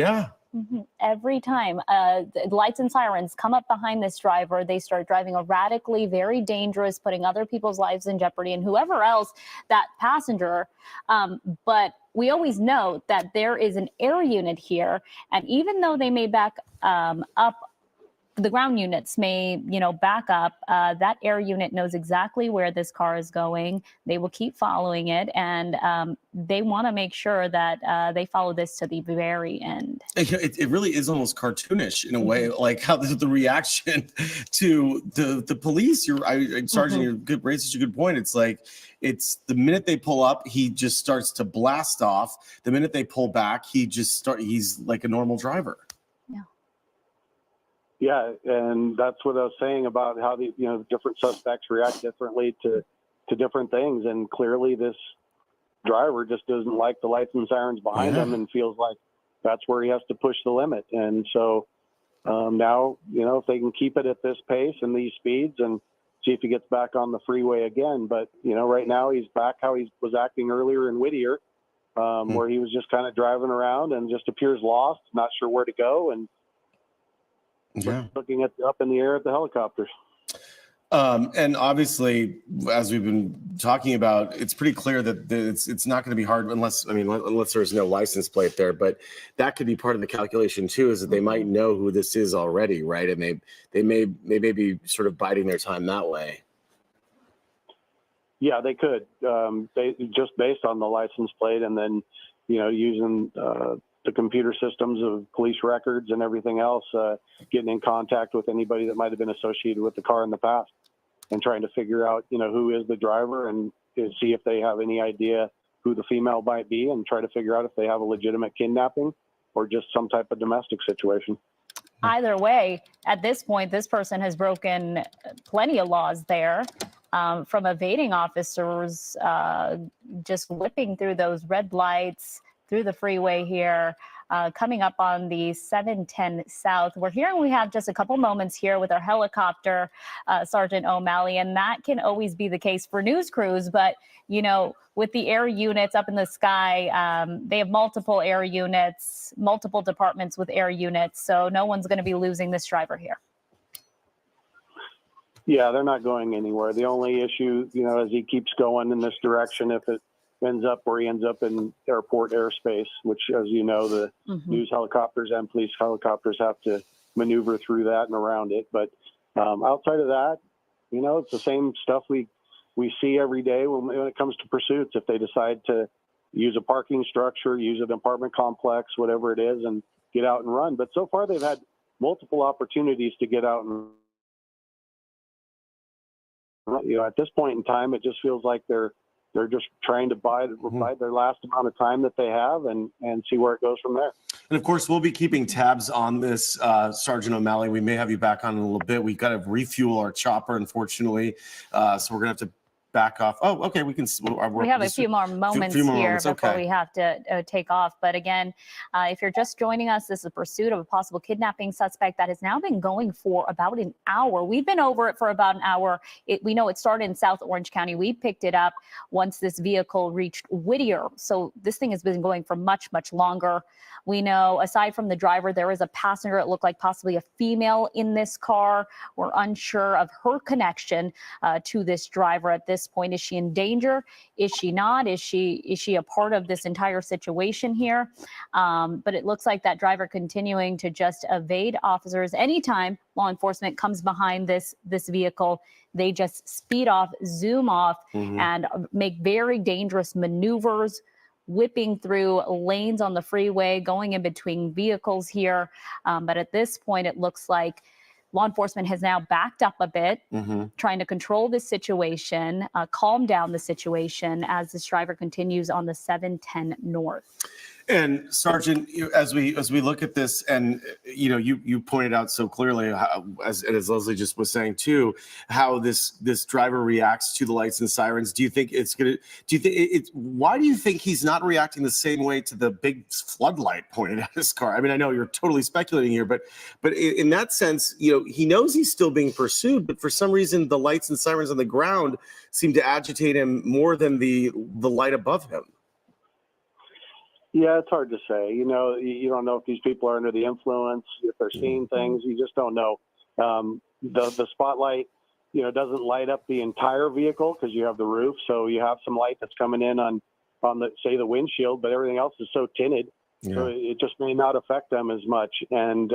every time the lights and sirens come up behind this driver, they start driving erratically, very dangerous, putting other people's lives in jeopardy and whoever else, that passenger. But we always know that there is an air unit here, and even though they may back up, the ground units may, back up. That air unit knows exactly where this car is going. They will keep following it, and they want to make sure that they follow this to the very end. It really is almost cartoonish in a way, like how the reaction to the police. Sergeant, you raised such a good point. It's like it's the minute they pull up, he just starts to blast off. The minute they pull back, he's like a normal driver. Yeah, and that's what I was saying about how the different suspects react differently to different things, and clearly this driver just doesn't like the lights and sirens behind him and feels like that's where he has to push the limit. And so now if they can keep it at this pace and these speeds, and see if he gets back on the freeway again. But right now he's back how he was acting earlier in Whittier, where he was just kind of driving around and just appears lost, not sure where to go, and looking up in the air at the helicopters. And obviously, as we've been talking about, it's pretty clear that it's not going to be hard unless there's no license plate there. But that could be part of the calculation too, is that they might know who this is already, right? And they may be sort of biding their time that way. Yeah, they could. They just based on the license plate, and then using the computer systems of police records and everything else, getting in contact with anybody that might have been associated with the car in the past, and trying to figure out, who is the driver, and see if they have any idea who the female might be, and try to figure out if they have a legitimate kidnapping or just some type of domestic situation. Either way, at this point, this person has broken plenty of laws there, from evading officers, just whipping through those red lights, through the freeway here. coming up on the 710 South. We're hearing we have just a couple moments here with our helicopter, Sergeant O'Malley, and that can always be the case for news crews. But, you know, with the air units up in the sky, they have multiple air units, multiple departments with air units. So no one's going to be losing this driver here. Yeah, they're not going anywhere. The only issue, you know, as he keeps going in this direction, if it ends up where he ends up in airport airspace, which, as you know, the news helicopters and police helicopters have to maneuver through that and around it. But outside of that, you know, it's the same stuff we see every day when it comes to pursuits. If they decide to use a parking structure, use an apartment complex, whatever it is, and get out and run. But so far, they've had multiple opportunities to get out and, you know, at this point in time, it just feels like they're just trying to bide their last amount of time that they have and see where it goes from there. And of course, we'll be keeping tabs on this, Sergeant O'Malley. We may have you back on in a little bit. We got to refuel our chopper, unfortunately. So we're going to have to back off. Oh, okay. We have a few more moments here before we have to take off. But again, if you're just joining us, this is a pursuit of a possible kidnapping suspect that has now been going for about an hour. We've been over it for about an hour. We know it started in South Orange County. We picked it up once this vehicle reached Whittier. So this thing has been going for much, much longer. We know, aside from the driver, there is a passenger. It looked like possibly a female in this car. We're unsure of her connection to this driver at this point. Is she in danger? Is she not? Is she a part of this entire situation here? But it looks like that driver continuing to just evade officers. Anytime law enforcement comes behind this vehicle, they just speed off, zoom off, and make very dangerous maneuvers, whipping through lanes on the freeway, going in between vehicles here. But at this point, it looks like law enforcement has now backed up a bit, trying to control this situation, calm down the situation as this driver continues on the 710 North. And Sergeant, as we look at this, and you pointed out so clearly, how, as Leslie just was saying too, how this driver reacts to the lights and sirens. Do you think it's gonna? Do you think it's? Why do you think he's not reacting the same way to the big floodlight pointed at his car? I mean, I know you're totally speculating here, but in that sense, he knows he's still being pursued, but for some reason, the lights and sirens on the ground seem to agitate him more than the light above him. Yeah, it's hard to say. You don't know if these people are under the influence, if they're seeing things. You just don't know. The spotlight, doesn't light up the entire vehicle because you have the roof. So you have some light that's coming in on the windshield, but everything else is so tinted. Yeah. So it just may not affect them as much. And,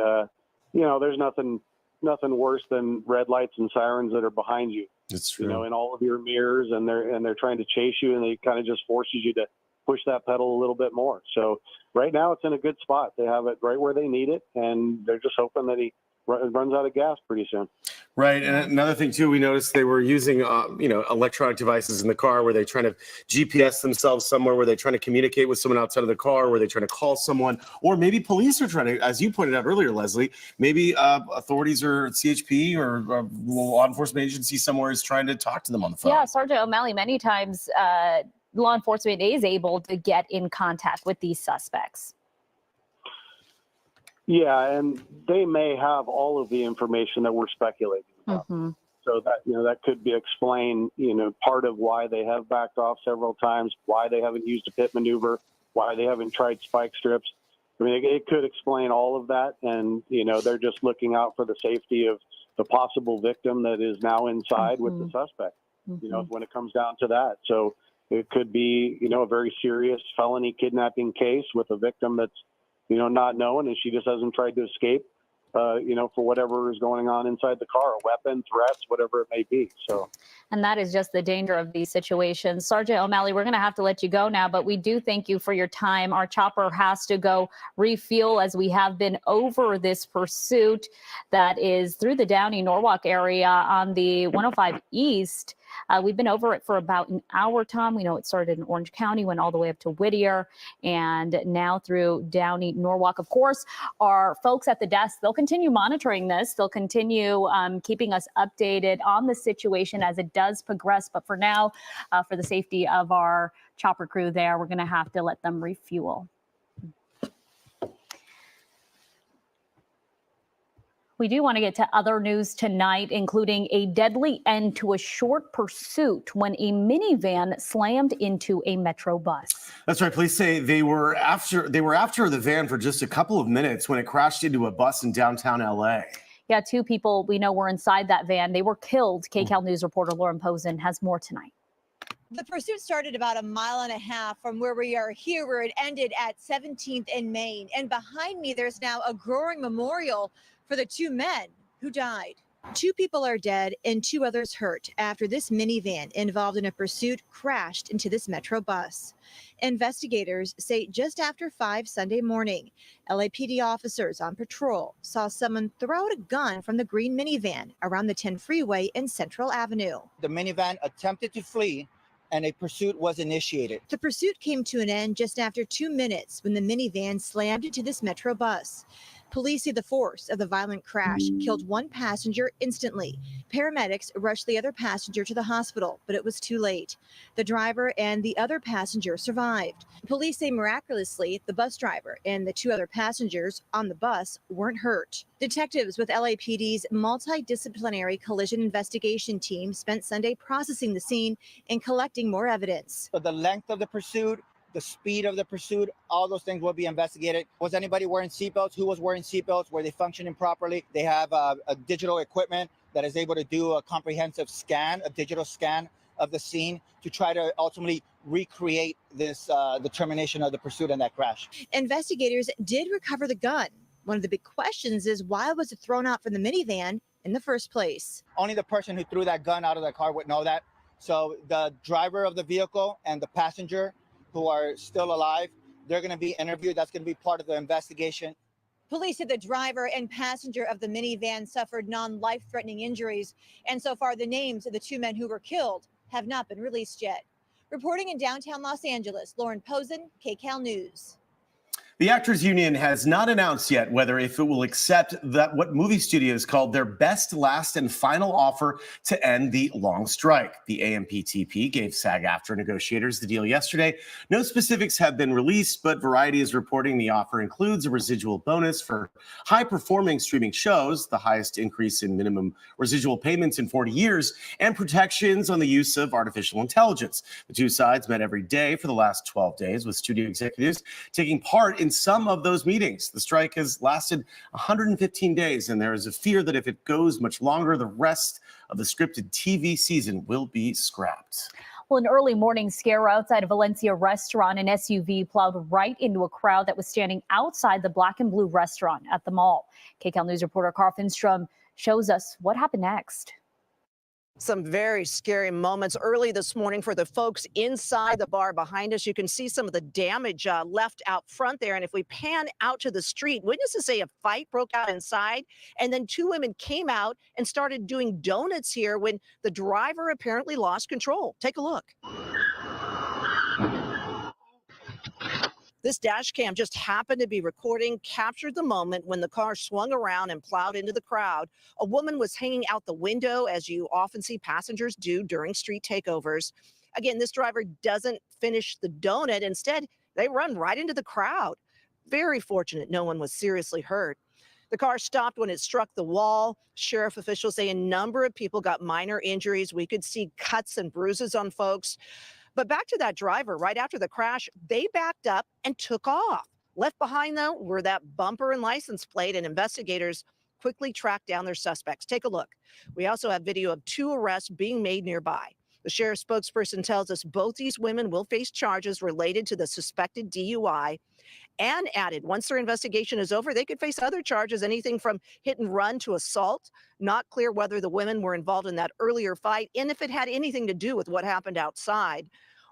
there's nothing worse than red lights and sirens that are behind you. That's true. In all of your mirrors, and they're trying to chase you, and they kind of just forces you to push that pedal a little bit more. So right now it's in a good spot. They have it right where they need it, and they're just hoping that he runs out of gas pretty soon. Right. And another thing too, we noticed they were using, electronic devices in the car. Were they trying to GPS themselves somewhere? Were they trying to communicate with someone outside of the car? Were they trying to call someone? Or maybe police are trying to, as you pointed out earlier, Leslie, maybe authorities or CHP or law enforcement agency somewhere is trying to talk to them on the phone. Yeah, Sergeant O'Malley, many times law enforcement is able to get in contact with these suspects. Yeah, and they may have all of the information that we're speculating about. So that could be explained, part of why they have backed off several times, why they haven't used a pit maneuver, why they haven't tried spike strips. I mean, it could explain all of that. And, they're just looking out for the safety of the possible victim that is now inside with the suspect, when it comes down to that. So it could be, a very serious felony kidnapping case with a victim that's, not known, and she just hasn't tried to escape, for whatever is going on inside the car, a weapon, threats, whatever it may be. So, and that is just the danger of these situations. Sergeant O'Malley, we're going to have to let you go now, but we do thank you for your time. Our chopper has to go refuel as we have been over this pursuit that is through the Downey Norwalk area on the 105 East. We've been over it for about an hour, Tom. We know it started in Orange County, went all the way up to Whittier, and now through Downey Norwalk. Of course, our folks at the desk, they'll continue monitoring this. They'll continue keeping us updated on the situation as it does progress. But for now, for the safety of our chopper crew there, we're going to have to let them refuel. We do want to get to other news tonight, including a deadly end to a short pursuit when a minivan slammed into a Metro bus. That's right. Police say they were after the van for just a couple of minutes when it crashed into a bus in downtown LA. Yeah, 2 people we know were inside that van. They were killed. KCAL News reporter Lauren Posen has more tonight. The pursuit started about 1.5 miles from where we are here, where it ended at 17th and Main. And behind me, there's now a growing memorial for the 2 men who died. 2 people are dead and 2 others hurt after this minivan involved in a pursuit crashed into this Metro bus. Investigators say just after 5 Sunday morning, LAPD officers on patrol saw someone throw out a gun from the green minivan around the 10 freeway in Central Avenue. The minivan attempted to flee, and a pursuit was initiated. The pursuit came to an end just after 2 minutes when the minivan slammed into this Metro bus. Police say the force of the violent crash killed 1 passenger instantly. Paramedics rushed the other passenger to the hospital, but it was too late. The driver and the other passenger survived. Police say miraculously, the bus driver and the 2 other passengers on the bus weren't hurt. Detectives with LAPD's multidisciplinary collision investigation team spent Sunday processing the scene and collecting more evidence. So the length of the pursuit, the speed of the pursuit, all those things will be investigated. Was anybody wearing seatbelts? Who was wearing seatbelts? Were they functioning properly? They have a digital equipment that is able to do a comprehensive scan, a digital scan of the scene to try to ultimately recreate this the termination of the pursuit and that crash. Investigators did recover the gun. One of the big questions is, why was it thrown out from the minivan in the first place? Only the person who threw that gun out of the car would know that. So the driver of the vehicle and the passenger who are still alive, they're going to be interviewed. That's going to be part of the investigation. Police said the driver and passenger of the minivan suffered non-life-threatening injuries. And so far, the names of the 2 men who were killed have not been released yet. Reporting in downtown Los Angeles, Lauren Posen, KCAL News. The Actors Union has not announced yet whether if it will accept that what movie studios called their best, last, and final offer to end the long strike. The AMPTP gave SAG-AFTRA negotiators the deal yesterday. No specifics have been released, but Variety is reporting the offer includes a residual bonus for high-performing streaming shows, the highest increase in minimum residual payments in 40 years, and protections on the use of artificial intelligence. The 2 sides met every day for the last 12 days, with studio executives taking part in some of those meetings. The strike has lasted 115 days, and there is a fear that if it goes much longer, the rest of the scripted TV season will be scrapped. Well, an early morning scare outside a Valencia restaurant, an SUV plowed right into a crowd that was standing outside the Black and Blue restaurant at the mall. KCAL News reporter Carl Finstrom shows us what happened next. Some very scary moments early this morning for the folks inside the bar behind us. You can see some of the damage left out front there. And if we pan out to the street, witnesses say a fight broke out inside, and then 2 women came out and started doing donuts here when the driver apparently lost control. Take a look. This dash cam just happened to be recording, captured the moment when the car swung around and plowed into the crowd. A woman was hanging out the window, as you often see passengers do during street takeovers. Again, this driver doesn't finish the donut. Instead, they run right into the crowd. Very fortunate no one was seriously hurt. The car stopped when it struck the wall. Sheriff officials say a number of people got minor injuries. We could see cuts and bruises on folks. But back to that driver, right after the crash, they backed up and took off. Left behind, though, were that bumper and license plate, and investigators quickly tracked down their suspects. Take a look. We also have video of 2 arrests being made nearby. The sheriff's spokesperson tells us both these women will face charges related to the suspected DUI, and added once their investigation is over, they could face other charges, anything from hit and run to assault. Not clear whether the women were involved in that earlier fight and if it had anything to do with what happened outside.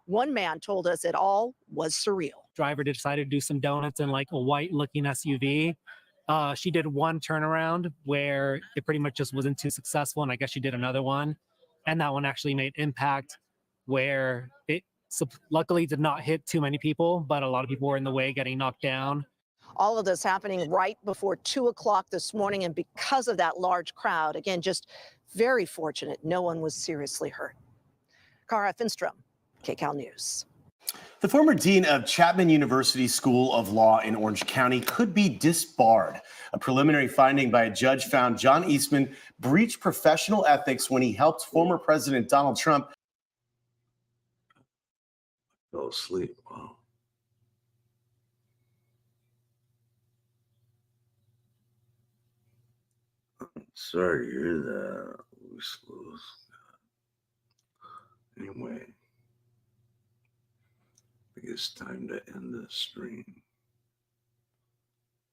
One man told us it all was surreal. Driver decided to do some donuts in like a white looking SUV. She did one turnaround where it pretty much just wasn't too successful, and I guess she did another one, and that one actually made impact where it luckily did not hit too many people, but a lot of people were in the way, getting knocked down. All of this happening right before 2 o'clock this morning, and because of that large crowd, again, just very fortunate no one was seriously hurt. Cara Finstrom, KCAL News. The former dean of Chapman University School of Law in Orange County could be disbarred. A preliminary finding by a judge found John Eastman breached professional ethics when he helped former President Donald Trump. Fell asleep. Wow. Sorry to hear that. Anyway, I think it's time to end the stream.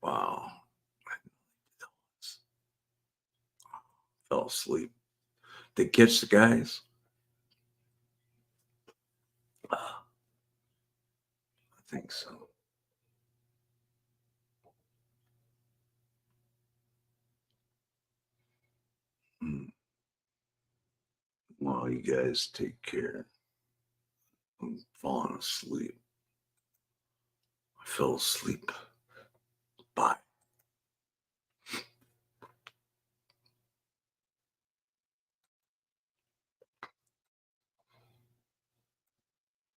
Wow. Fell asleep. They catch the guys? I think so. Well, you guys take care. I'm falling asleep. I fell asleep.